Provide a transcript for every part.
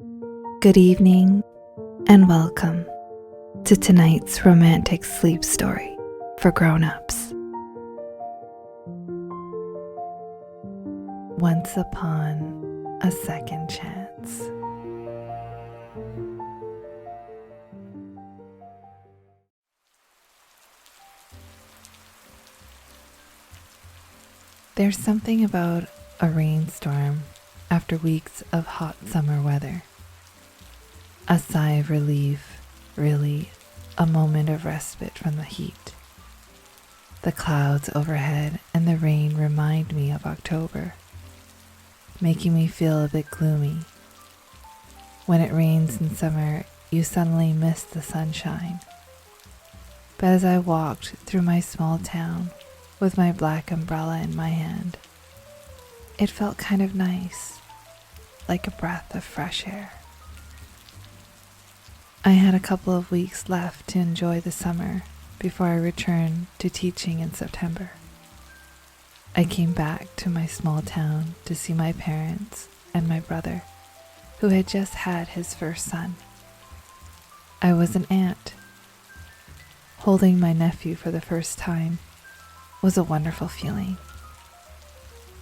Good evening and welcome to tonight's romantic sleep story for grown-ups. Once upon a second chance. There's something about a rainstorm after weeks of hot summer weather. A sigh of relief, really, a moment of respite from the heat. The clouds overhead and the rain remind me of October, making me feel a bit gloomy. When it rains in summer, you suddenly miss the sunshine. But as I walked through my small town with my black umbrella in my hand, it felt kind of nice, like a breath of fresh air. I had a couple of weeks left to enjoy the summer before I returned to teaching in September. I came back to my small town to see my parents and my brother, who had just had his first son. I was an aunt. Holding my nephew for the first time was a wonderful feeling.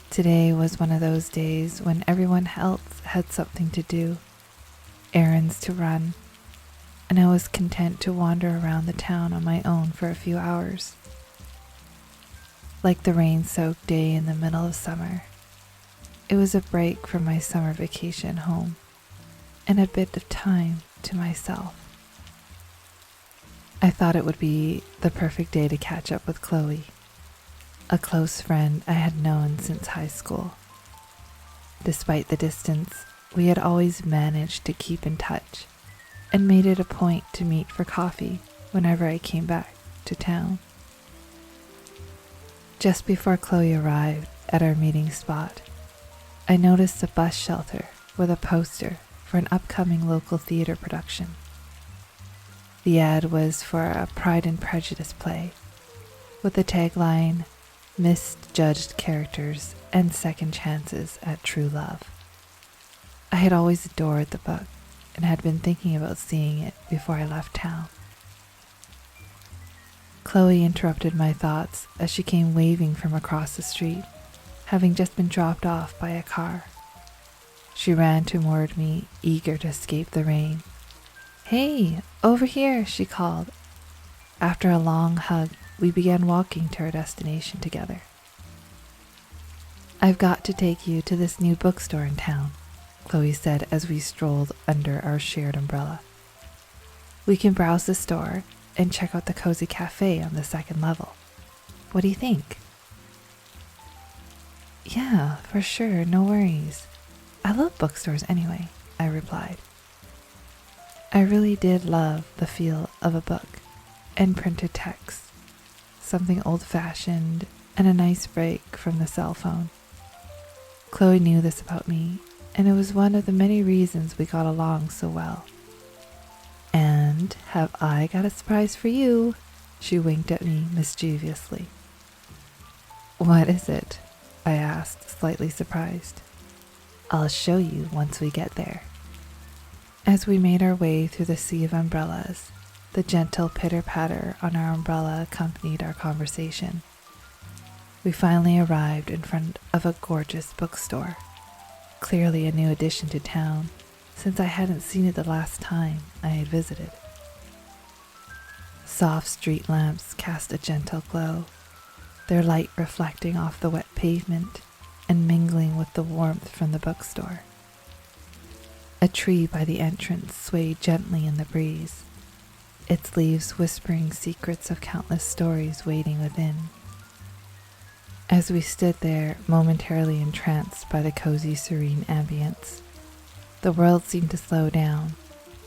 Today was one of those days when everyone else had something to do, errands to run, and I was content to wander around the town on my own for a few hours. Like the rain-soaked day in the middle of summer, it was a break from my summer vacation home and a bit of time to myself. I thought it would be the perfect day to catch up with Chloe, a close friend I had known since high school. Despite the distance, we had always managed to keep in touch and made it a point to meet for coffee whenever I came back to town. Just before Chloe arrived at our meeting spot, I noticed a bus shelter with a poster for an upcoming local theater production. The ad was for a Pride and Prejudice play, with the tagline, "Misjudged characters and second chances at true love." I had always adored the book and had been thinking about seeing it before I left town. Chloe interrupted my thoughts as she came waving from across the street, having just been dropped off by a car. She ran toward me, eager to escape the rain. "Hey, over here," she called. After a long hug, we began walking to our destination together. "I've got to take you to this new bookstore in town," Chloe said as we strolled under our shared umbrella. "We can browse the store and check out the cozy cafe on the second level. What do you think?" "Yeah, for sure, no worries. I love bookstores anyway," I replied. I really did love the feel of a book and printed text, something old-fashioned and a nice break from the cell phone. Chloe knew this about me, and it was one of the many reasons we got along so well. "And have I got a surprise for you?" She winked at me mischievously. "What is it?" I asked, slightly surprised. "I'll show you once we get there." As we made our way through the sea of umbrellas, the gentle pitter-patter on our umbrella accompanied our conversation. We finally arrived in front of a gorgeous bookstore, clearly a new addition to town, since I hadn't seen it the last time I had visited. Soft street lamps cast a gentle glow, their light reflecting off the wet pavement and mingling with the warmth from the bookstore. A tree by the entrance swayed gently in the breeze, its leaves whispering secrets of countless stories waiting within. As we stood there, momentarily entranced by the cozy, serene ambience, the world seemed to slow down,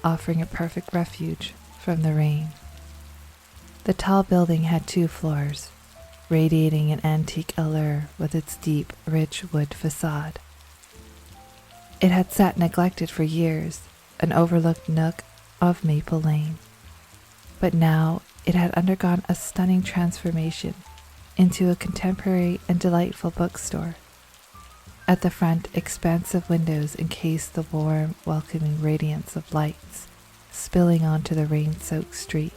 offering a perfect refuge from the rain. The tall building had 2 floors, radiating an antique allure with its deep, rich wood facade. It had sat neglected for years, an overlooked nook of Maple Lane, but now it had undergone a stunning transformation into a contemporary and delightful bookstore. At the front, expansive windows encased the warm, welcoming radiance of lights spilling onto the rain-soaked street.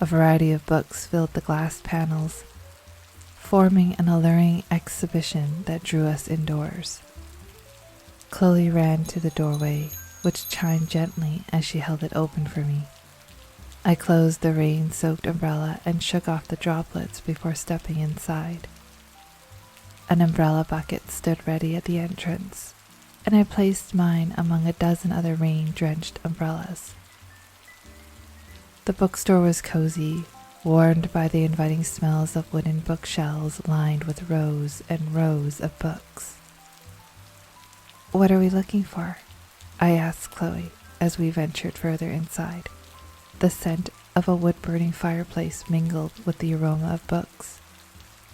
A variety of books filled the glass panels, forming an alluring exhibition that drew us indoors. Chloe ran to the doorway, which chimed gently as she held it open for me. I closed the rain-soaked umbrella and shook off the droplets before stepping inside. An umbrella bucket stood ready at the entrance, and I placed mine among a dozen other rain-drenched umbrellas. The bookstore was cozy, warmed by the inviting smells of wooden bookshelves lined with rows and rows of books. "What are we looking for?" I asked Chloe as we ventured further inside. The scent of a wood-burning fireplace mingled with the aroma of books,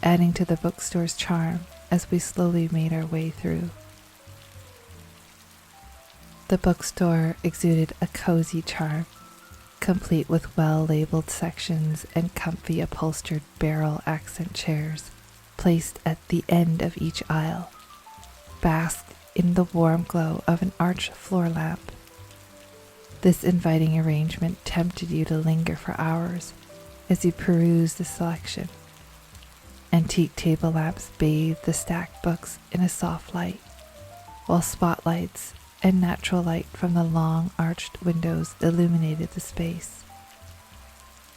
adding to the bookstore's charm as we slowly made our way through. The bookstore exuded a cozy charm, complete with well-labeled sections and comfy upholstered barrel accent chairs placed at the end of each aisle, basked in the warm glow of an arched floor lamp. This inviting arrangement tempted you to linger for hours as you perused the selection. Antique table lamps bathed the stacked books in a soft light, while spotlights and natural light from the long arched windows illuminated the space.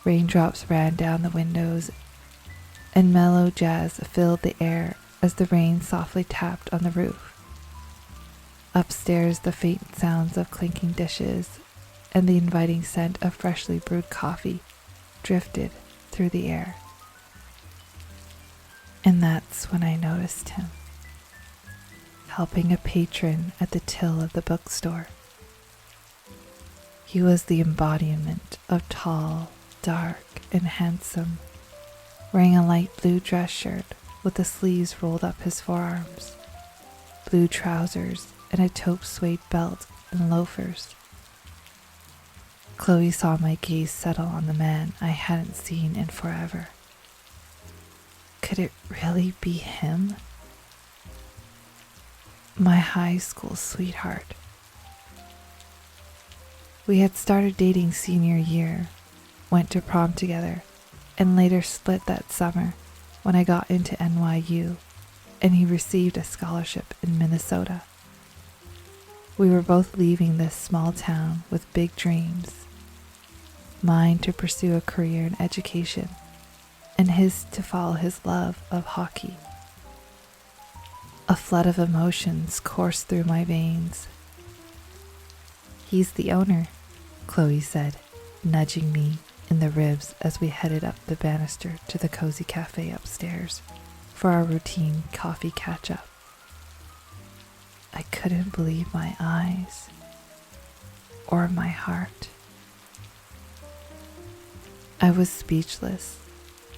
Raindrops ran down the windows, and mellow jazz filled the air as the rain softly tapped on the roof. Upstairs, the faint sounds of clinking dishes and the inviting scent of freshly brewed coffee drifted through the air. And that's when I noticed him, helping a patron at the till of the bookstore. He was the embodiment of tall, dark, and handsome, wearing a light blue dress shirt with the sleeves rolled up his forearms, blue trousers, and a taupe suede belt and loafers. Chloe saw my gaze settle on the man I hadn't seen in forever. Could it really be him? My high school sweetheart. We had started dating senior year, went to prom together, and later split that summer when I got into NYU and he received a scholarship in Minnesota. We were both leaving this small town with big dreams, mine to pursue a career in education and his to follow his love of hockey. A flood of emotions coursed through my veins. "He's the owner," Chloe said, nudging me in the ribs as we headed up the banister to the cozy cafe upstairs for our routine coffee catch-up. I couldn't believe my eyes or my heart. I was speechless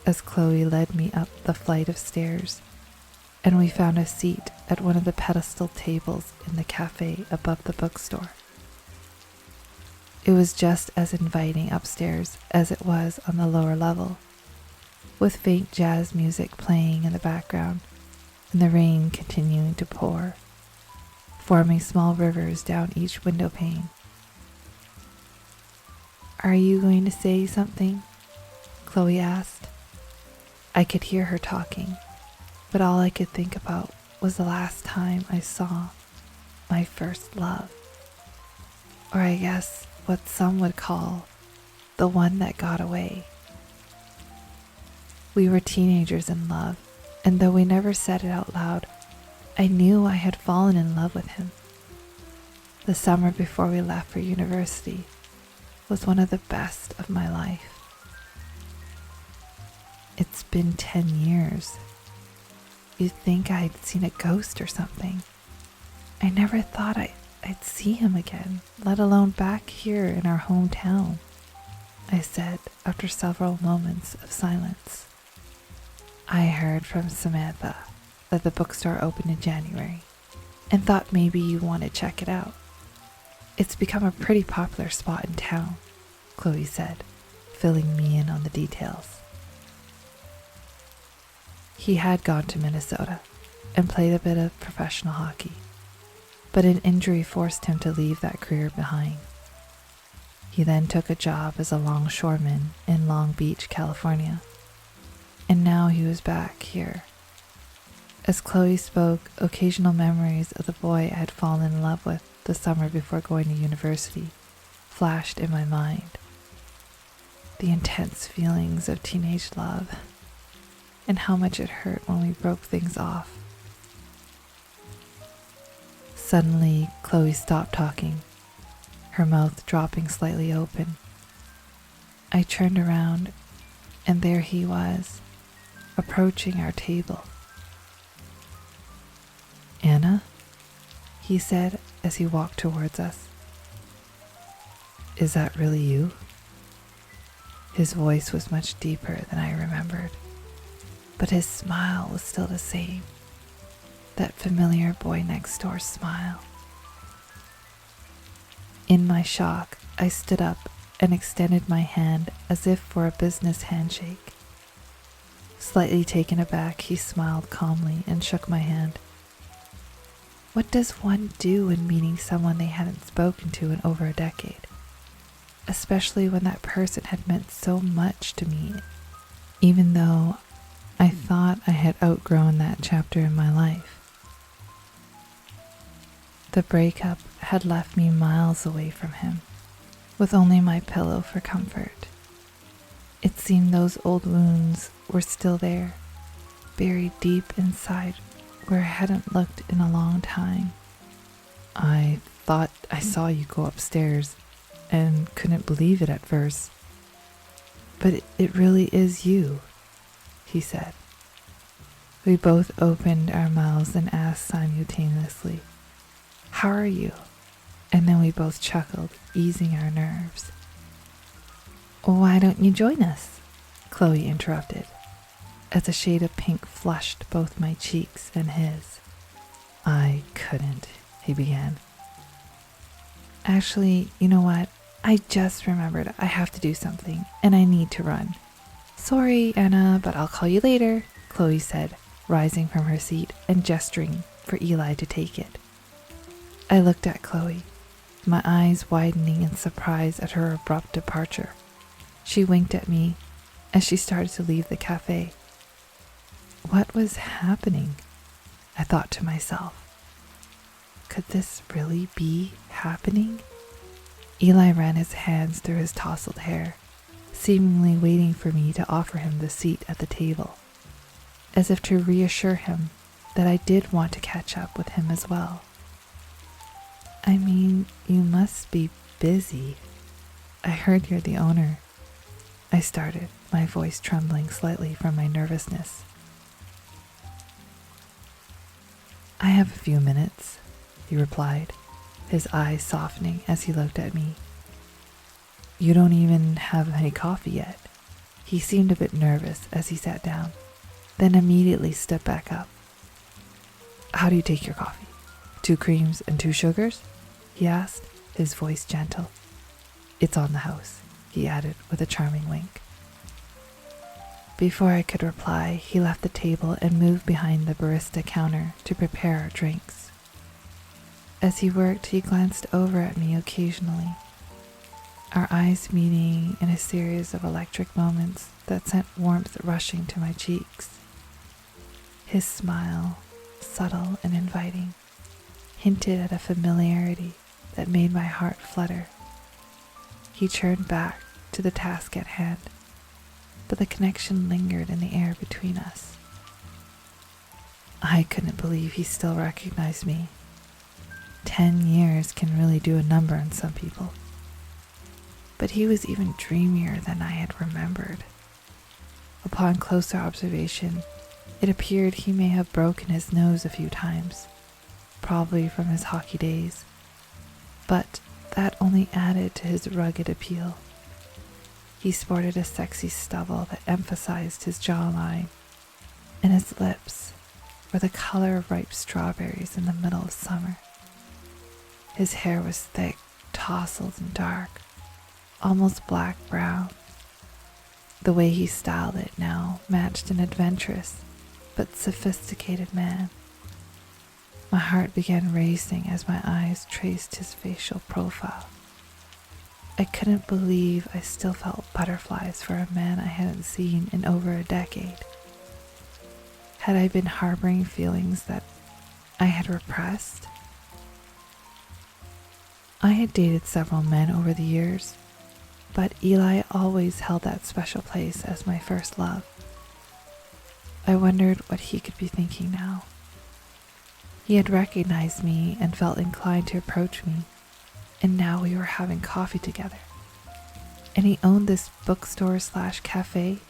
as Chloe led me up the flight of stairs, and we found a seat at one of the pedestal tables in the cafe above the bookstore. It was just as inviting upstairs as it was on the lower level, with faint jazz music playing in the background and the rain continuing to pour, forming small rivers down each window pane. "Are you going to say something?" Chloe asked. I could hear her talking, but all I could think about was the last time I saw my first love, or I guess what some would call the one that got away. We were teenagers in love, and though we never said it out loud, I knew I had fallen in love with him. The summer before we left for university was one of the best of my life. It's been 10 years. You'd think I'd seen a ghost or something. I never thought I'd see him again, let alone back here in our hometown, I said after several moments of silence. I heard from Samantha that the bookstore opened in January and thought maybe you want to check it out. It's become a pretty popular spot in town, Chloe said, filling me in on the details. He had gone to Minnesota, and played a bit of professional hockey, but an injury forced him to leave that career behind. He then took a job as a longshoreman in Long Beach, California, and now he was back here. As Chloe spoke, occasional memories of the boy I had fallen in love with the summer before going to university flashed in my mind. The intense feelings of teenage love, and how much it hurt when we broke things off. Suddenly, Chloe stopped talking, her mouth dropping slightly open. I turned around, and there he was, approaching our table. "Anna?" he said as he walked towards us. "Is that really you?" His voice was much deeper than I remembered, but his smile was still the same, that familiar boy next door smile. In my shock, I stood up and extended my hand as if for a business handshake. Slightly taken aback, he smiled calmly and shook my hand. What does one do when meeting someone they hadn't spoken to in over a decade? Especially when that person had meant so much to me, even though I thought I had outgrown that chapter in my life. The breakup had left me miles away from him, with only my pillow for comfort. It seemed those old wounds were still there, buried deep inside where I hadn't looked in a long time. "I thought I saw you go upstairs and couldn't believe it at first. But it really is you," he said. We both opened our mouths and asked simultaneously, "How are you?" And then we both chuckled, easing our nerves. "Why don't you join us?" Chloe interrupted, as a shade of pink flushed both my cheeks and his. "I couldn't," he began. "Actually, you know what? I just remembered I have to do something, and I need to run." "Sorry, Anna, but I'll call you later," Chloe said, rising from her seat and gesturing for Eli to take it. I looked at Chloe, my eyes widening in surprise at her abrupt departure. She winked at me as she started to leave the cafe. What was happening? I thought to myself. Could this really be happening? Eli ran his hands through his tousled hair, seemingly waiting for me to offer him the seat at the table, as if to reassure him that I did want to catch up with him as well. "I mean, you must be busy. I heard you're the owner." I started, my voice trembling slightly from my nervousness. "I have a few minutes," he replied, his eyes softening as he looked at me. "You don't even have any coffee yet." He seemed a bit nervous as he sat down, then immediately stepped back up. "How do you take your coffee? 2 creams and 2 sugars? He asked, his voice gentle. "It's on the house," he added with a charming wink. Before I could reply, he left the table and moved behind the barista counter to prepare our drinks. As he worked, he glanced over at me occasionally, our eyes meeting in a series of electric moments that sent warmth rushing to my cheeks. His smile, subtle and inviting, hinted at a familiarity that made my heart flutter. He turned back to the task at hand, but the connection lingered in the air between us. I couldn't believe he still recognized me. 10 years can really do a number on some people. But he was even dreamier than I had remembered. Upon closer observation, it appeared he may have broken his nose a few times, probably from his hockey days, but that only added to his rugged appeal. He sported a sexy stubble that emphasized his jawline, and his lips were the color of ripe strawberries in the middle of summer. His hair was thick, tousled and dark, almost black-brown. The way he styled it now matched an adventurous but sophisticated man My heart began racing as my eyes traced his facial profile. I couldn't believe I still felt butterflies for a man I hadn't seen in over a decade. Had I been harboring feelings that I had repressed? I had dated several men over the years, but Eli always held that special place as my first love. I wondered what he could be thinking now. He had recognized me and felt inclined to approach me, and now we were having coffee together. And he owned this bookstore/cafe.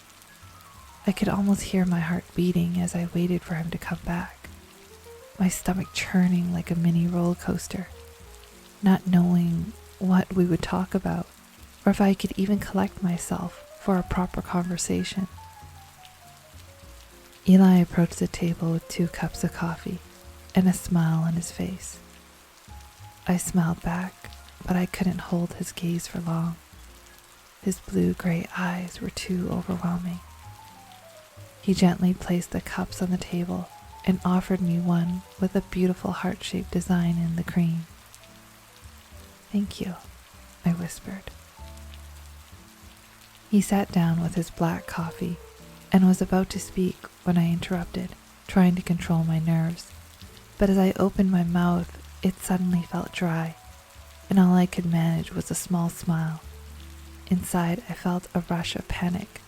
I could almost hear my heart beating as I waited for him to come back, my stomach churning like a mini roller coaster, not knowing what we would talk about or if I could even collect myself for a proper conversation. Eli approached the table with 2 cups of coffee and a smile on his face. I smiled back, but I couldn't hold his gaze for long. His blue-gray eyes were too overwhelming. He gently placed the cups on the table and offered me one with a beautiful heart-shaped design in the cream. "Thank you," I whispered. He sat down with his black coffee and was about to speak when I interrupted, trying to control my nerves. But as I opened my mouth, it suddenly felt dry, and all I could manage was a small smile. Inside, I felt a rush of panic.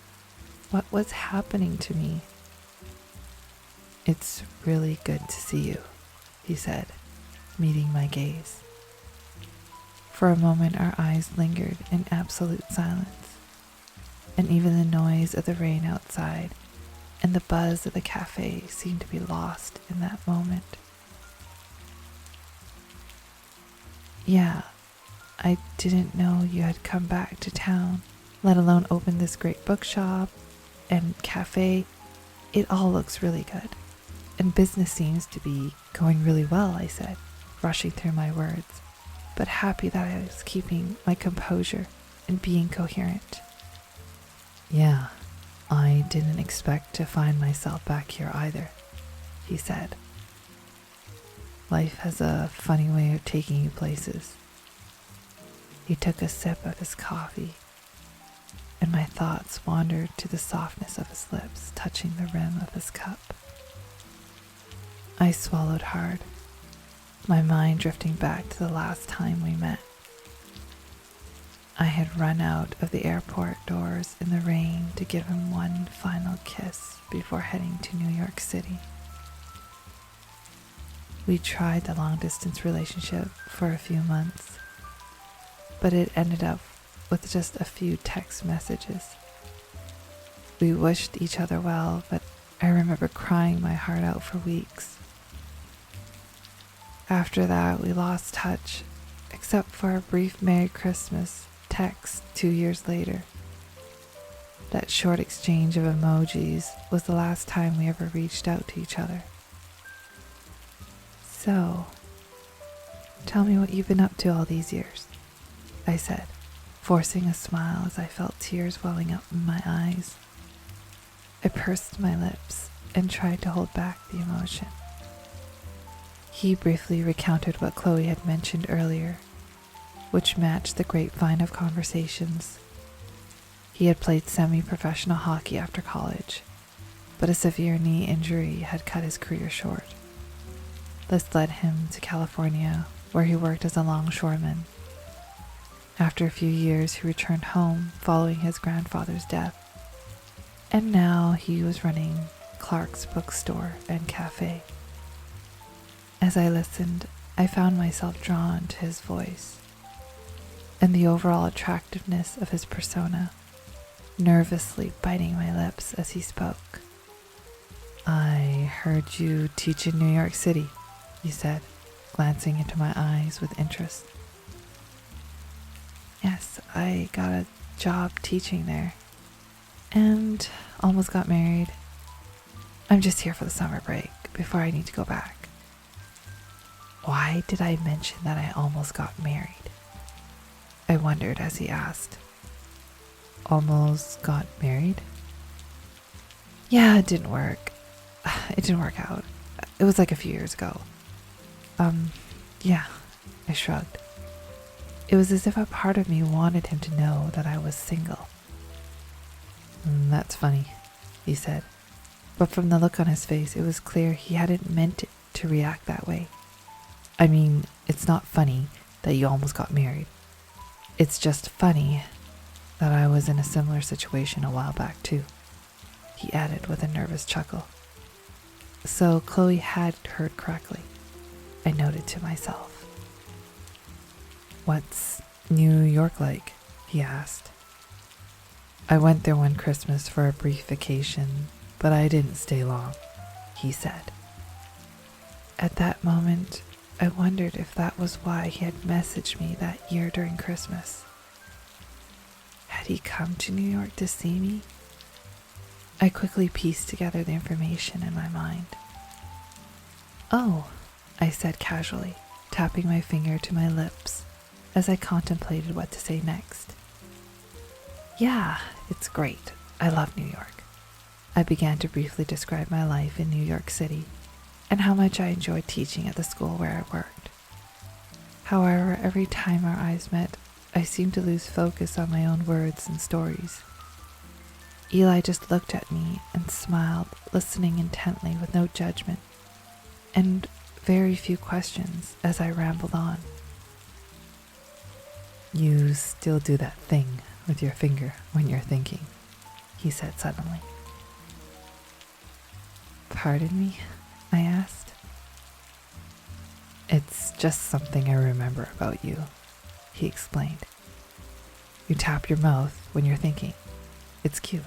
What was happening to me? "It's really good to see you," he said, meeting my gaze. For a moment, our eyes lingered in absolute silence, and even the noise of the rain outside and the buzz of the cafe seemed to be lost in that moment. "Yeah, I didn't know you had come back to town, let alone open this great bookshop and cafe. It all looks really good, and business seems to be going really well," I said, rushing through my words, but happy that I was keeping my composure and being coherent. "Yeah, I didn't expect to find myself back here either," he said. "Life has a funny way of taking you places." He took a sip of his coffee, and my thoughts wandered to the softness of his lips touching the rim of his cup. I swallowed hard, my mind drifting back to the last time we met. I had run out of the airport doors in the rain to give him one final kiss before heading to New York City. We tried the long-distance relationship for a few months, but it ended up with just a few text messages. We wished each other well, but I remember crying my heart out for weeks. After that, we lost touch, except for a brief Merry Christmas text 2 years later. That short exchange of emojis was the last time we ever reached out to each other. "So, tell me what you've been up to all these years," I said, forcing a smile as I felt tears welling up in my eyes. I pursed my lips and tried to hold back the emotion. He briefly recounted what Chloe had mentioned earlier, which matched the grapevine of conversations. He had played semi-professional hockey after college, but a severe knee injury had cut his career short. This led him to California, where he worked as a longshoreman. After a few years, he returned home following his grandfather's death, and now he was running Clark's Bookstore and Cafe. As I listened, I found myself drawn to his voice and the overall attractiveness of his persona, nervously biting my lips as he spoke. "I heard you teach in New York City," he said, glancing into my eyes with interest. "Yes, I got a job teaching there, and almost got married. I'm just here for the summer break before I need to go back." Why did I mention that I almost got married? I wondered as he asked. "Almost got married?" "Yeah, it didn't work. It didn't work out. It was like a few years ago. Yeah, I shrugged. It was as if a part of me wanted him to know that I was single. That's funny, he said, but from the look on his face, it was clear he hadn't meant it to react that way. I mean, it's not funny that you almost got married. It's just funny that I was in a similar situation a while back too, he added with a nervous chuckle. So Chloe had heard correctly, I noted to myself. What's New York like? He asked. I went there one Christmas for a brief vacation, but I didn't stay long, he said. At that moment, I wondered if that was why he had messaged me that year during Christmas. Had he come to New York to see me? I quickly pieced together the information in my mind. Oh, I said casually, tapping my finger to my lips as I contemplated what to say next. Yeah, it's great. I love New York. I began to briefly describe my life in New York City and how much I enjoyed teaching at the school where I worked. However, every time our eyes met, I seemed to lose focus on my own words and stories. Eli just looked at me and smiled, listening intently with no judgment and very few questions as I rambled on. You still do that thing with your finger when you're thinking, he said suddenly. Pardon me? I asked. It's just something I remember about you, he explained. You tap your mouth when you're thinking. It's cute.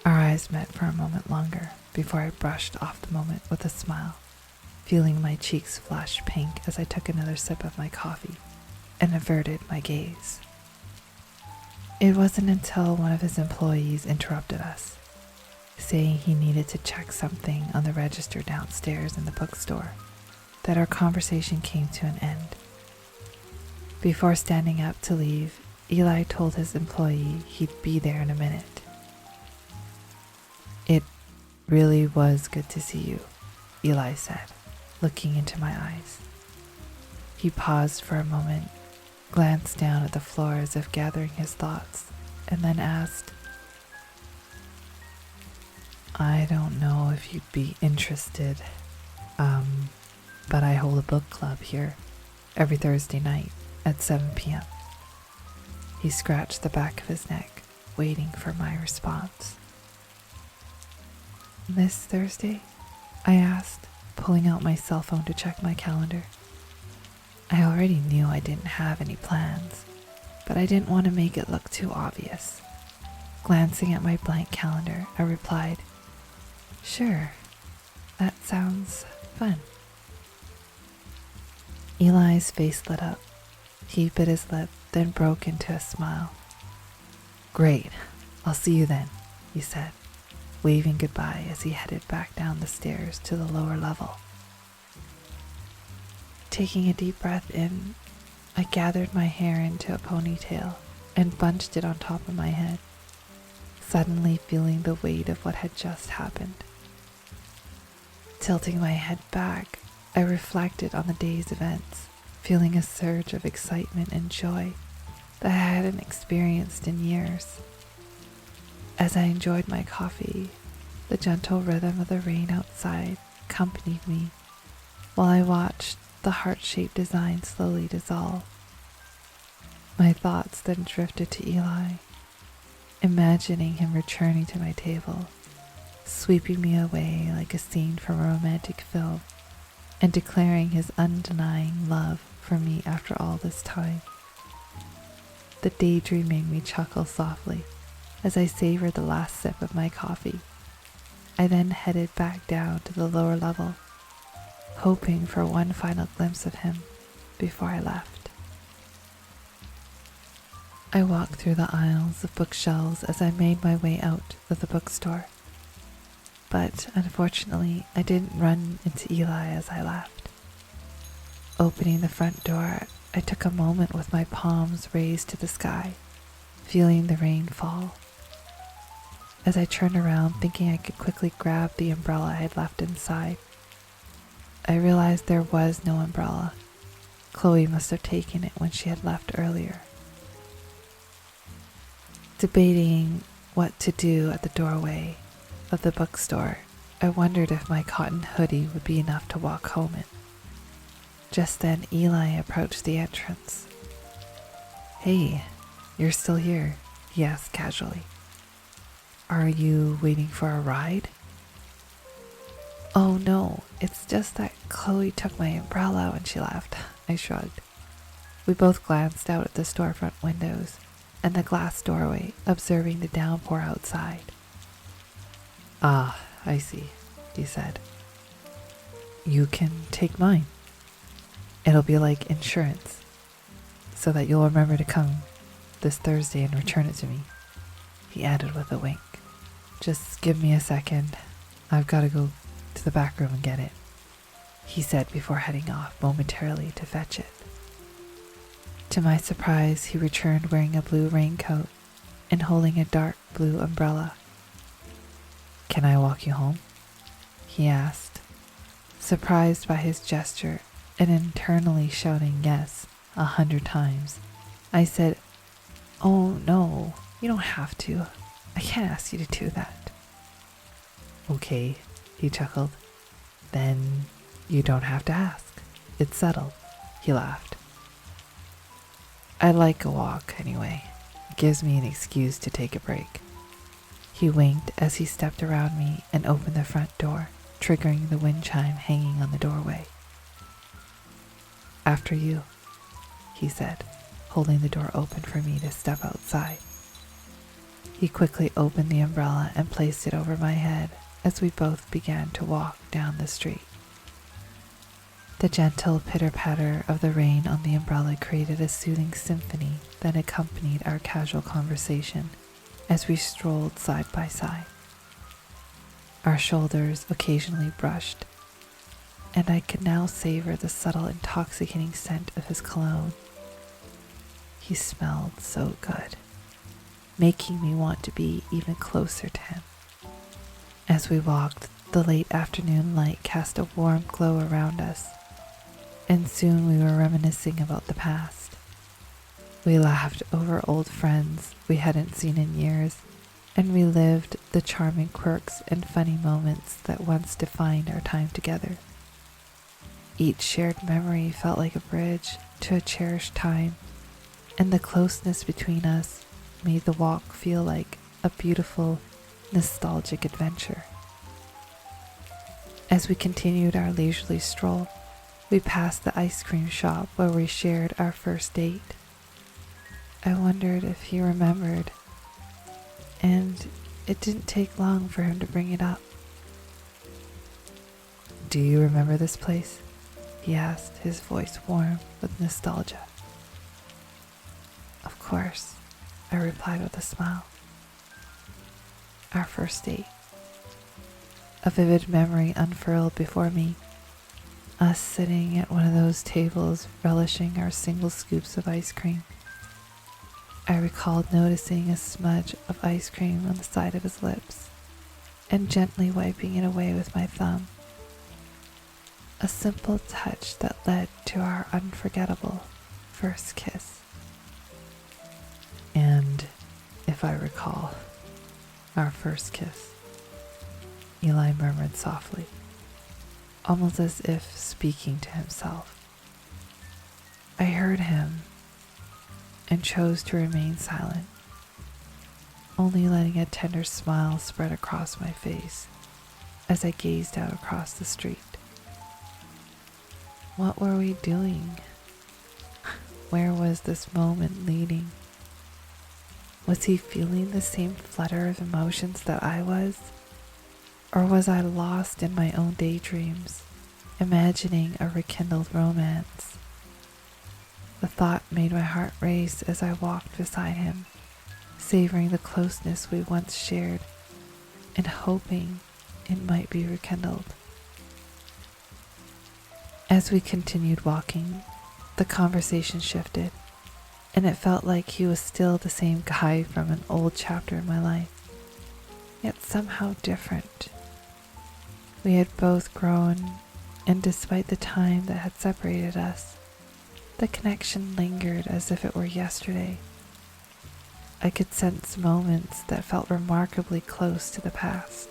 Our eyes met for a moment longer before I brushed off the moment with a smile, feeling my cheeks flush pink as I took another sip of my coffee and averted my gaze. It wasn't until one of his employees interrupted us, saying he needed to check something on the register downstairs in the bookstore, that our conversation came to an end. Before standing up to leave, Eli told his employee he'd be there in a minute. It really was good to see you, Eli said, looking into my eyes. He paused for a moment, glanced down at the floor as if gathering his thoughts, and then asked, I don't know if you'd be interested, but I hold a book club here every Thursday night at 7 p.m. He scratched the back of his neck, waiting for my response. This Thursday? I asked, pulling out my cell phone to check my calendar. I already knew I didn't have any plans, but I didn't want to make it look too obvious. Glancing at my blank calendar, I replied, Sure, that sounds fun. Eli's face lit up. He bit his lip, then broke into a smile. Great, I'll see you then, he said, waving goodbye as he headed back down the stairs to the lower level. Taking a deep breath in, I gathered my hair into a ponytail and bunched it on top of my head, suddenly feeling the weight of what had just happened. Tilting my head back, I reflected on the day's events, feeling a surge of excitement and joy that I hadn't experienced in years. As I enjoyed my coffee, the gentle rhythm of the rain outside accompanied me while I watched the heart-shaped design slowly dissolve. My thoughts then drifted to Eli, imagining him returning to my table, sweeping me away like a scene from a romantic film, and declaring his undenying love for me after all this time. The daydream made me chuckle softly as I savored the last sip of my coffee. I then headed back down to the lower level, hoping for one final glimpse of him before I left. I walked through the aisles of bookshelves as I made my way out of the bookstore, but unfortunately I didn't run into Eli as I left. Opening the front door, I took a moment with my palms raised to the sky, feeling the rain fall. As I turned around thinking I could quickly grab the umbrella I had left inside, I realized there was no umbrella. Chloe must have taken it when she had left earlier. Debating what to do at the doorway of the bookstore, I wondered if my cotton hoodie would be enough to walk home in. Just then, Eli approached the entrance. "Hey, you're still here?" he asked casually. "Are you waiting for a ride?" "Oh no, it's just that Chloe took my umbrella when she left," I shrugged. We both glanced out at the storefront windows and the glass doorway, observing the downpour outside. "Ah, I see," he said. "You can take mine. It'll be like insurance, so that you'll remember to come this Thursday and return it to me," he added with a wink. "Just give me a second. I've got to go to the back room and get it," he said before heading off momentarily to fetch it. To my surprise, he returned wearing a blue raincoat and holding a dark blue umbrella. "Can I walk you home?" he asked, surprised by his gesture and internally shouting yes 100 times. I said, "Oh no, you don't have to. I can't ask you to do that." "Okay," he chuckled. "Then you don't have to ask. It's settled," he laughed. "I like a walk anyway. It gives me an excuse to take a break." He winked as he stepped around me and opened the front door, triggering the wind chime hanging on the doorway. "After you," he said, holding the door open for me to step outside. He quickly opened the umbrella and placed it over my head as we both began to walk down the street. The gentle pitter-patter of the rain on the umbrella created a soothing symphony that accompanied our casual conversation as we strolled side by side. Our shoulders occasionally brushed, and I could now savor the subtle, intoxicating scent of his cologne. He smelled so good, making me want to be even closer to him. As we walked, the late afternoon light cast a warm glow around us, and soon we were reminiscing about the past. We laughed over old friends we hadn't seen in years, and relived the charming quirks and funny moments that once defined our time together. Each shared memory felt like a bridge to a cherished time, and the closeness between us made the walk feel like a beautiful, nostalgic adventure. As we continued our leisurely stroll, we passed the ice cream shop where we shared our first date. I wondered if he remembered, and it didn't take long for him to bring it up. "Do you remember this place?" he asked, his voice warm with nostalgia. "Of course," I replied with a smile. Our first date. A vivid memory unfurled before me. Us sitting at one of those tables relishing our single scoops of ice cream. I recalled noticing a smudge of ice cream on the side of his lips and gently wiping it away with my thumb. A simple touch that led to our unforgettable first kiss. And, if I recall, our first kiss, Eli murmured softly, almost as if speaking to himself. I heard him and chose to remain silent, only letting a tender smile spread across my face as I gazed out across the street. What were we doing? Where was this moment leading? Was he feeling the same flutter of emotions that I was? Or was I lost in my own daydreams, imagining a rekindled romance? The thought made my heart race as I walked beside him, savoring the closeness we once shared and hoping it might be rekindled. As we continued walking, the conversation shifted, and it felt like he was still the same guy from an old chapter in my life, yet somehow different. We had both grown and despite the time that had separated us, the connection lingered as if it were yesterday. I could sense moments that felt remarkably close to the past,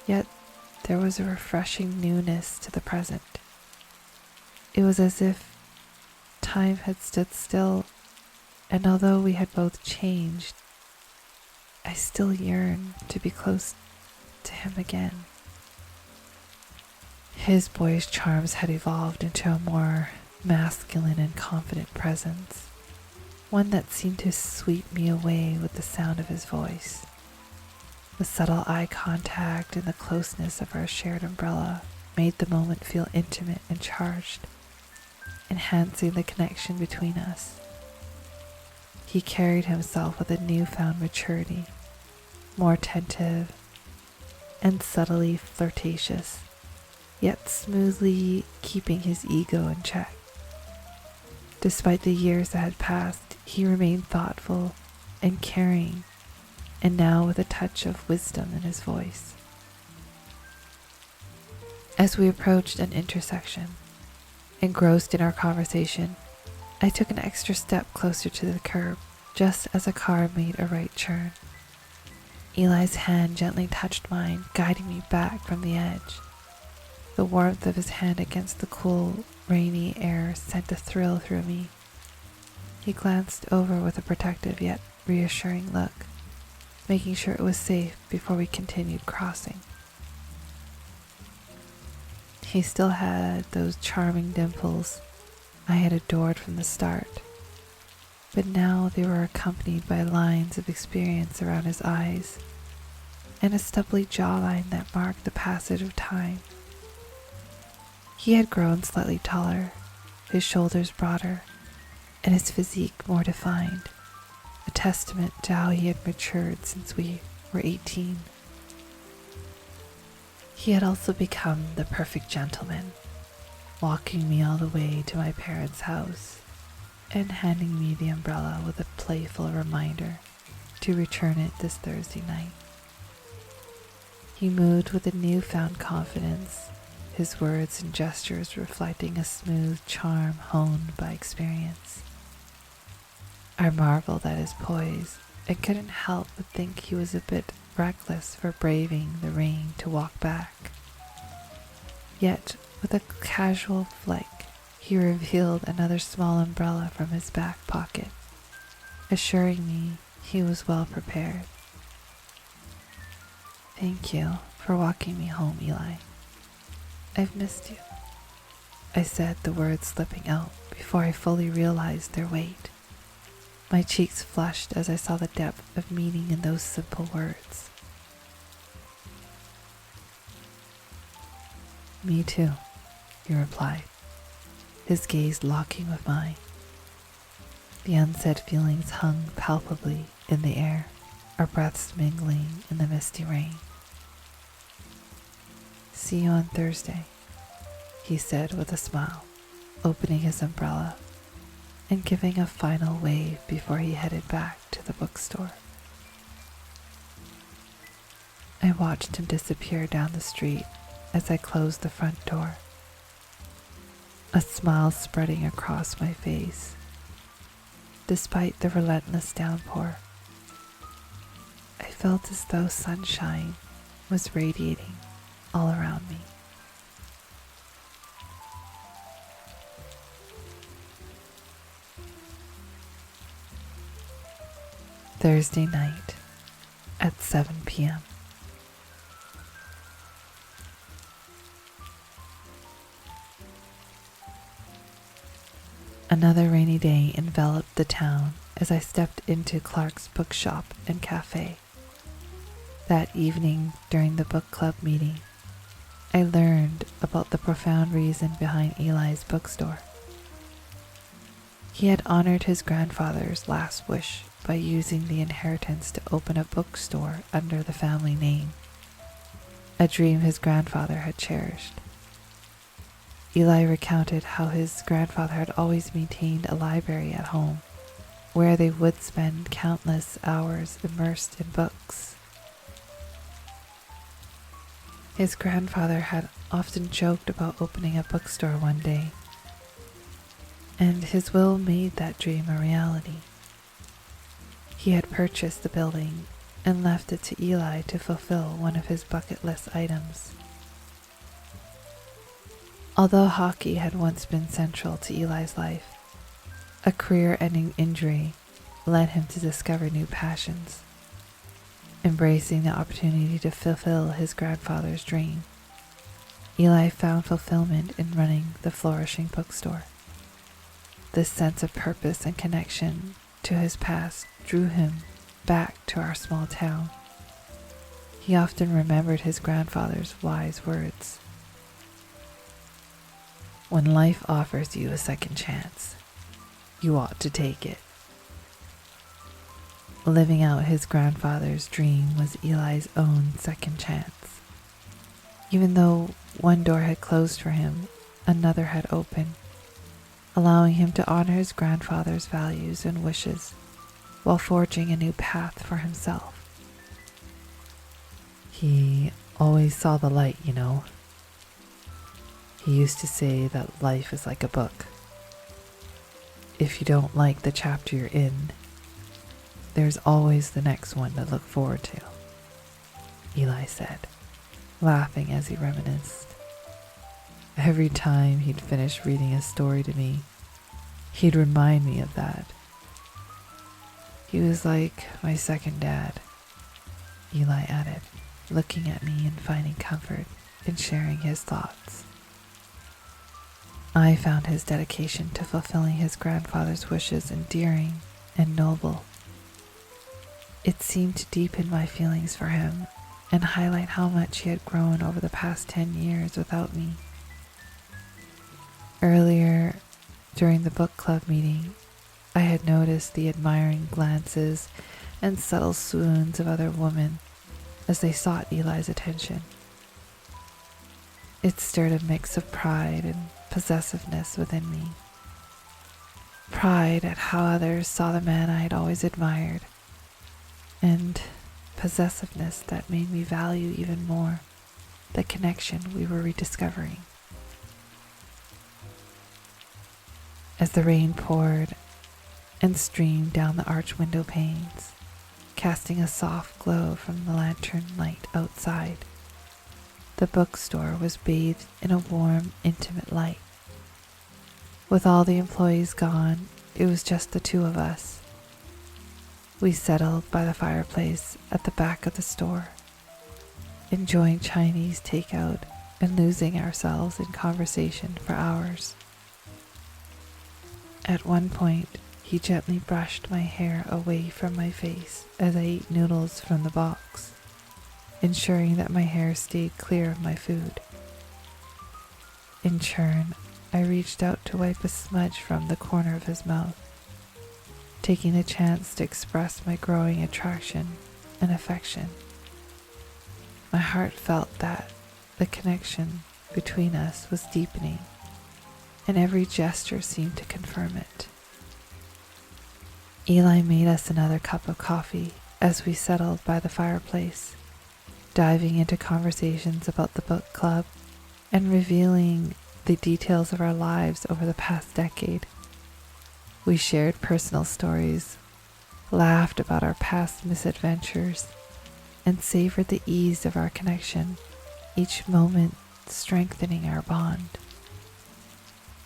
yet there was a refreshing newness to the present. It was as if time had stood still, and although we had both changed, I still yearned to be close to him again. His boyish charms had evolved into a more masculine and confident presence, one that seemed to sweep me away with the sound of his voice. The subtle eye contact and the closeness of our shared umbrella made the moment feel intimate and charged, enhancing the connection between us. He carried himself with a newfound maturity, more attentive and subtly flirtatious, yet smoothly keeping his ego in check. Despite the years that had passed, he remained thoughtful and caring, and now with a touch of wisdom in his voice. As we approached an intersection, engrossed in our conversation, I took an extra step closer to the curb, just as a car made a right turn. Eli's hand gently touched mine, guiding me back from the edge. The warmth of his hand against the cool, rainy air sent a thrill through me. He glanced over with a protective yet reassuring look, making sure it was safe before we continued crossing. He still had those charming dimples I had adored from the start, but now they were accompanied by lines of experience around his eyes and a stubbly jawline that marked the passage of time. He had grown slightly taller, his shoulders broader, and his physique more defined, a testament to how he had matured since we were 18. He had also become the perfect gentleman, walking me all the way to my parents' house and handing me the umbrella with a playful reminder to return it this Thursday night. He moved with a newfound confidence, his words and gestures reflecting a smooth charm honed by experience. I marveled at his poise and couldn't help but think he was a bit reckless for braving the rain to walk back. Yet, with a casual flick, he revealed another small umbrella from his back pocket, assuring me he was well prepared. "Thank you for walking me home, Eli. I've missed you," I said, the words slipping out before I fully realized their weight. My cheeks flushed as I saw the depth of meaning in those simple words. "Me too," he replied, his gaze locking with mine. The unsaid feelings hung palpably in the air, our breaths mingling in the misty rain. "See you on Thursday," he said with a smile, opening his umbrella and giving a final wave before he headed back to the bookstore. I watched him disappear down the street as I closed the front door, a smile spreading across my face. Despite the relentless downpour, I felt as though sunshine was radiating all around me. Thursday night at 7 p.m. Another rainy day enveloped the town as I stepped into Clark's bookshop and cafe. That evening, during the book club meeting, I learned about the profound reason behind Eli's bookstore. He had honored his grandfather's last wish by using the inheritance to open a bookstore under the family name, a dream his grandfather had cherished. Eli recounted how his grandfather had always maintained a library at home, where they would spend countless hours immersed in books. His grandfather had often joked about opening a bookstore one day, and his will made that dream a reality. He had purchased the building and left it to Eli to fulfill one of his bucket list items. Although hockey had once been central to Eli's life, a career-ending injury led him to discover new passions. Embracing the opportunity to fulfill his grandfather's dream, Eli found fulfillment in running the flourishing bookstore. This sense of purpose and connection to his past drew him back to our small town. He often remembered his grandfather's wise words. When life offers you a second chance, you ought to take it. Living out his grandfather's dream was Eli's own second chance. Even though one door had closed for him, another had opened, allowing him to honor his grandfather's values and wishes while forging a new path for himself. He always saw the light, you know. He used to say that life is like a book. If you don't like the chapter you're in, there's always the next one to look forward to, Eli said, laughing as he reminisced. Every time he'd finish reading a story to me, he'd remind me of that. He was like my second dad, Eli added, looking at me and finding comfort in sharing his thoughts. I found his dedication to fulfilling his grandfather's wishes endearing and noble. It seemed to deepen my feelings for him and highlight how much he had grown over the past 10 years without me. Earlier, during the book club meeting, I had noticed the admiring glances and subtle swoons of other women as they sought Eli's attention. It stirred a mix of pride and possessiveness within me. Pride at how others saw the man I had always admired, and possessiveness that made me value even more the connection we were rediscovering. As the rain poured and streamed down the arch window panes, casting a soft glow from the lantern light outside, the bookstore was bathed in a warm, intimate light. With all the employees gone, it was just the two of us. We settled by the fireplace at the back of the store, enjoying Chinese takeout and losing ourselves in conversation for hours. At one point, he gently brushed my hair away from my face as I ate noodles from the box, ensuring that my hair stayed clear of my food. In turn, I reached out to wipe a smudge from the corner of his mouth, taking the chance to express my growing attraction and affection. My heart felt that the connection between us was deepening, and every gesture seemed to confirm it. Eli made us another cup of coffee as we settled by the fireplace, diving into conversations about the book club and revealing the details of our lives over the past decade. We shared personal stories, laughed about our past misadventures, and savored the ease of our connection, each moment strengthening our bond.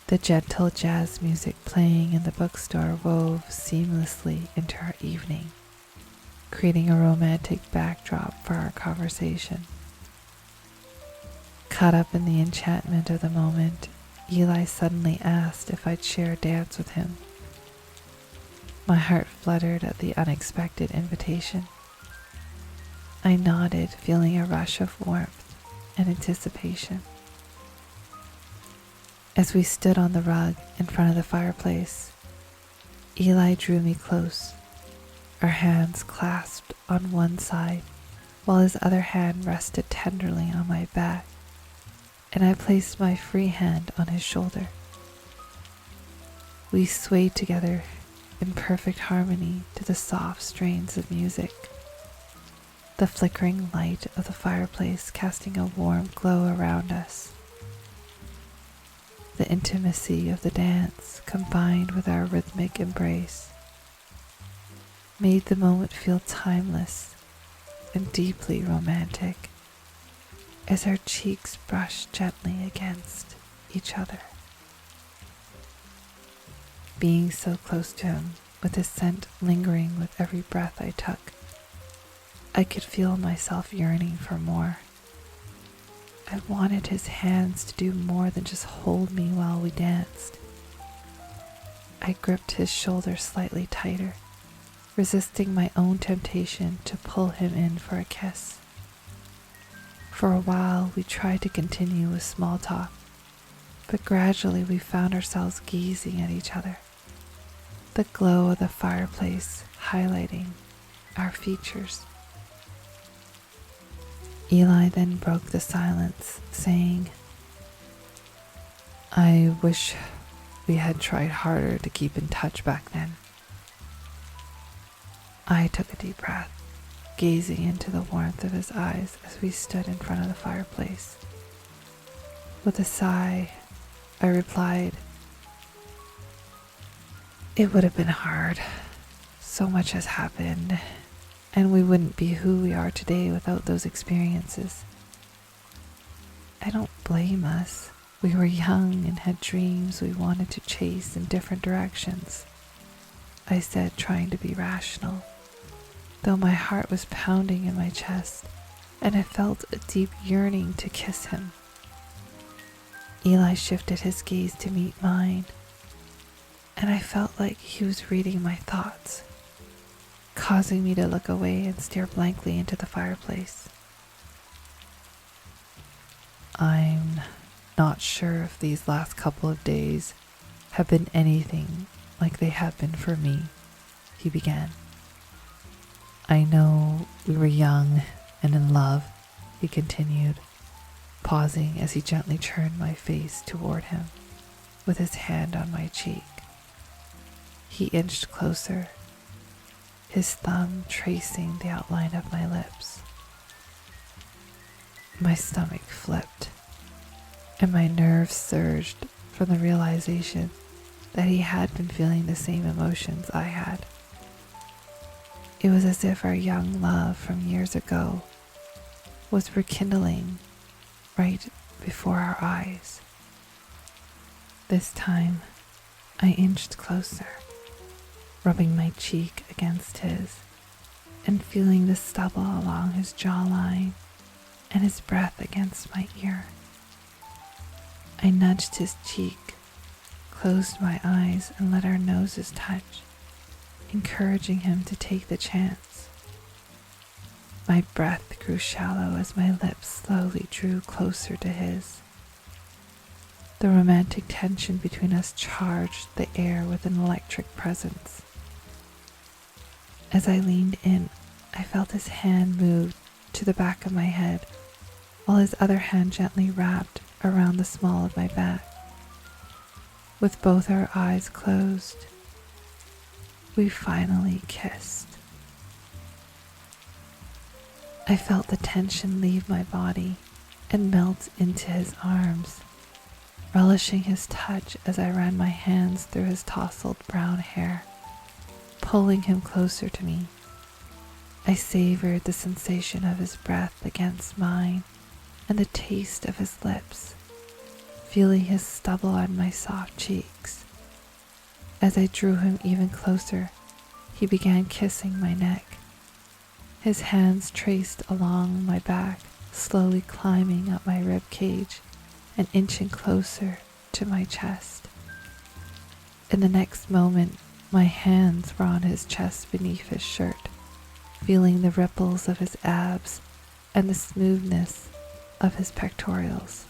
The gentle jazz music playing in the bookstore wove seamlessly into our evening, creating a romantic backdrop for our conversation. Caught up in the enchantment of the moment, Eli suddenly asked if I'd share a dance with him. My heart fluttered at the unexpected invitation. I nodded, feeling a rush of warmth and anticipation. As we stood on the rug in front of the fireplace, Eli drew me close, our hands clasped on one side, while his other hand rested tenderly on my back, and I placed my free hand on his shoulder. We swayed together in perfect harmony to the soft strains of music. the flickering light of the fireplace casting a warm glow around us. The intimacy of the dance, combined with our rhythmic embrace, made the moment feel timeless and deeply romantic as our cheeks brushed gently against each other. Being so close to him, with his scent lingering with every breath I took, I could feel myself yearning for more. I wanted his hands to do more than just hold me while we danced. I gripped his shoulder slightly tighter, resisting my own temptation to pull him in for a kiss. For a while, we tried to continue with small talk, but gradually we found ourselves gazing at each other, the glow of the fireplace highlighting our features. Eli then broke the silence, saying, "I wish we had tried harder to keep in touch back then." I took a deep breath, gazing into the warmth of his eyes as we stood in front of the fireplace. With a sigh, I replied, "It would have been hard. So much has happened, and we wouldn't be who we are today without those experiences. I don't blame us. We were young and had dreams we wanted to chase in different directions," I said, trying to be rational, though my heart was pounding in my chest and I felt a deep yearning to kiss him. Eli shifted his gaze to meet mine, and I felt like he was reading my thoughts, causing me to look away and stare blankly into the fireplace. "I'm not sure if these last couple of days have been anything like they have been for me," he began. "I know we were young and in love," he continued, pausing as he gently turned my face toward him with his hand on my cheek. He inched closer, his thumb tracing the outline of my lips. My stomach flipped, and my nerves surged from the realization that he had been feeling the same emotions I had. It was as if our young love from years ago was rekindling right before our eyes. This time, I inched closer, rubbing my cheek against his and feeling the stubble along his jawline and his breath against my ear. I nudged his cheek, closed my eyes, and let our noses touch, encouraging him to take the chance. My breath grew shallow as my lips slowly drew closer to his. The romantic tension between us charged the air with an electric presence. As I leaned in, I felt his hand move to the back of my head, while his other hand gently wrapped around the small of my back. With both our eyes closed, we finally kissed. I felt the tension leave my body and melt into his arms, relishing his touch as I ran my hands through his tousled brown hair, pulling him closer to me. I savored the sensation of his breath against mine and the taste of his lips, feeling his stubble on my soft cheeks. As I drew him even closer, he began kissing my neck. His hands traced along my back, slowly climbing up my rib cage and inching closer to my chest. In the next moment, my hands were on his chest beneath his shirt, feeling the ripples of his abs and the smoothness of his pectorals.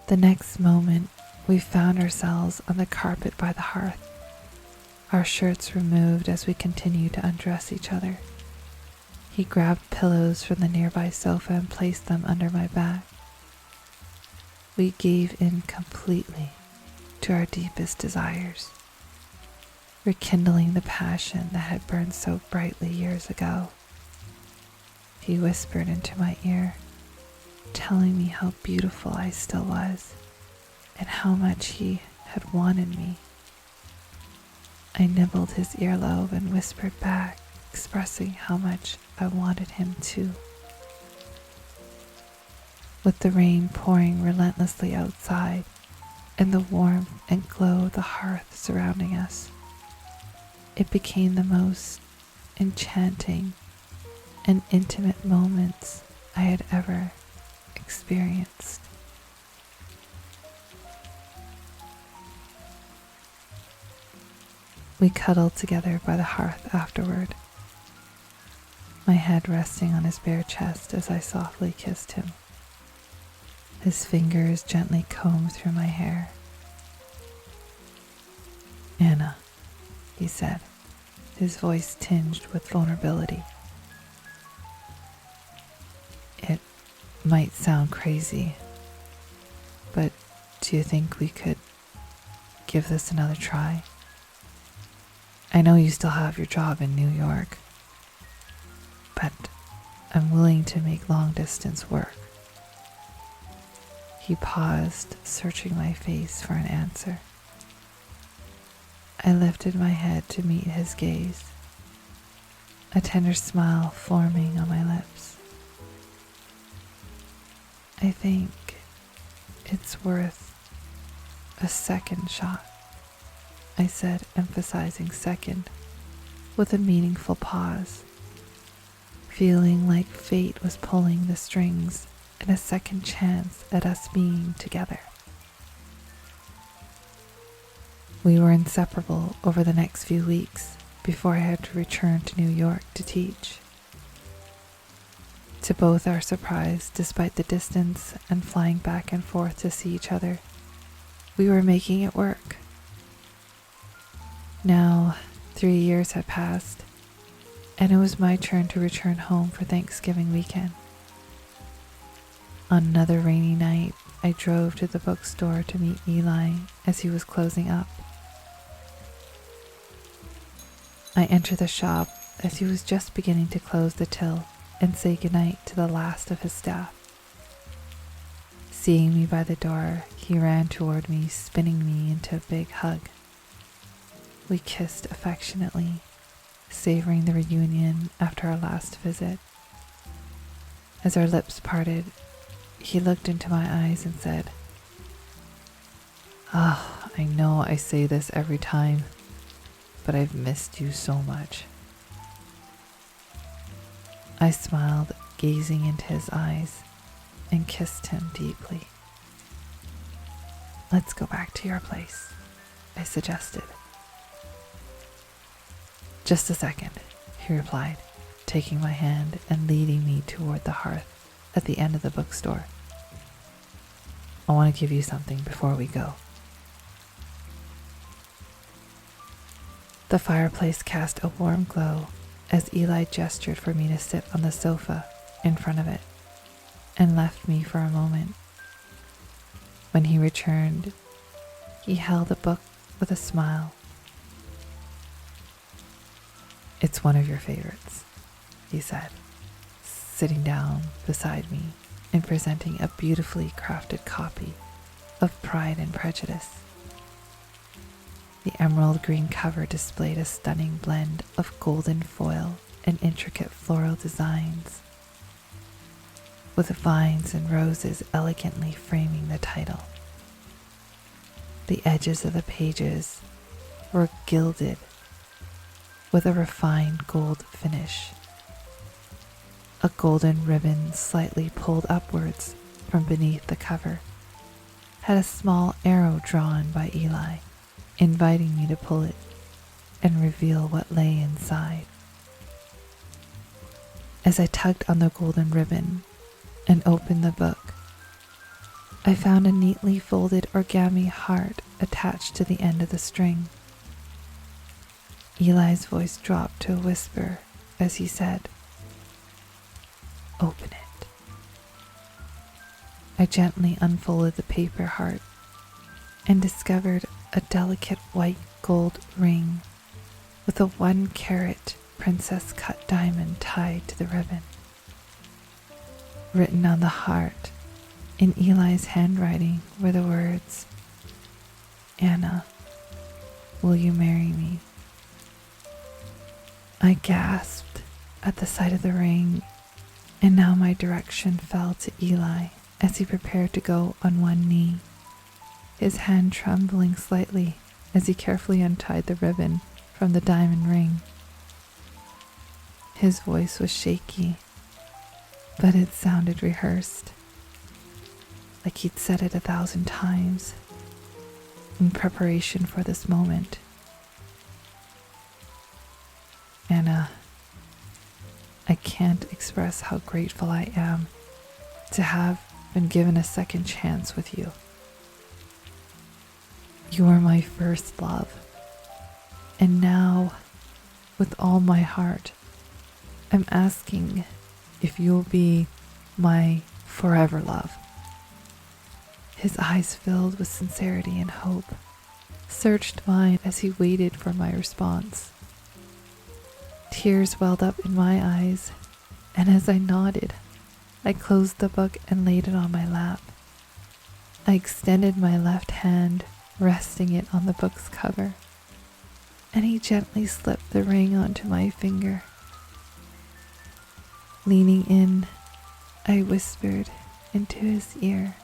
The next moment, we found ourselves on the carpet by the hearth, our shirts removed as we continued to undress each other. He grabbed pillows from the nearby sofa and placed them under my back. We gave in completely to our deepest desires, rekindling the passion that had burned so brightly years ago. he whispered into my ear, telling me how beautiful I still was and how much he had wanted me. I nibbled his earlobe and whispered back, expressing how much I wanted him too. With the rain pouring relentlessly outside and the warmth and glow of the hearth surrounding us, it became the most enchanting and intimate moments I had ever experienced. We cuddled together by the hearth afterward, my head resting on his bare chest as I softly kissed him. His fingers gently combed through my hair. "Anna," he said, his voice tinged with vulnerability. "It might sound crazy, but do you think we could give this another try? I know you still have your job in New York, but I'm willing to make long distance work." He paused, searching my face for an answer. I lifted my head to meet his gaze, a tender smile forming on my lips. "I think it's worth a second shot," I said, emphasizing second, with a meaningful pause, feeling like fate was pulling the strings and a second chance at us being together. We were inseparable over the next few weeks before I had to return to New York to teach. To both our surprise, despite the distance and flying back and forth to see each other, we were making it work. Now, 3 years had passed, and it was my turn to return home for Thanksgiving weekend. On another rainy night, I drove to the bookstore to meet Eli as he was closing up. I entered the shop as he was just beginning to close the till and say goodnight to the last of his staff. Seeing me by the door, he ran toward me, spinning me into a big hug. We kissed affectionately, savoring the reunion after our last visit. As our lips parted, he looked into my eyes and said, I know I say this every time, but I've missed you so much." I smiled, gazing into his eyes, and kissed him deeply. "Let's go back to your place," I suggested. "Just a second," he replied, taking my hand and leading me toward the hearth at the end of the bookstore. "I want to give you something before we go." The fireplace cast a warm glow as Eli gestured for me to sit on the sofa in front of it and left me for a moment. When he returned, he held a book with a smile. "It's one of your favorites," he said, sitting down beside me and presenting a beautifully crafted copy of Pride and Prejudice. The emerald green cover displayed a stunning blend of golden foil and intricate floral designs, with vines and roses elegantly framing the title. The edges of the pages were gilded with a refined gold finish. A golden ribbon, slightly pulled upwards from beneath the cover, had a small arrow drawn by Eli, inviting me to pull it and reveal what lay inside. As I tugged on the golden ribbon and opened the book, I found a neatly folded origami heart attached to the end of the string. Eli's voice dropped to a whisper as he said, "Open it." I gently unfolded the paper heart and discovered a delicate white gold ring with a 1-carat princess cut diamond tied to the ribbon. Written on the heart in Eli's handwriting were the words, "Anna, will you marry me?" I gasped at the sight of the ring, and now my direction fell to Eli as he prepared to go on one knee, his hand trembling slightly as he carefully untied the ribbon from the diamond ring. His voice was shaky, but it sounded rehearsed, like he'd said it 1,000 times in preparation for this moment. "Anna, I can't express how grateful I am to have been given a second chance with you. You are my first love, and now, with all my heart, I'm asking if you'll be my forever love." His eyes, filled with sincerity and hope, searched mine as he waited for my response. Tears welled up in my eyes, and as I nodded, I closed the book and laid it on my lap. I extended my left hand, resting it on the book's cover, and he gently slipped the ring onto my finger. Leaning in, I whispered into his ear,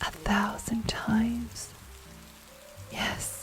1,000 times, yes.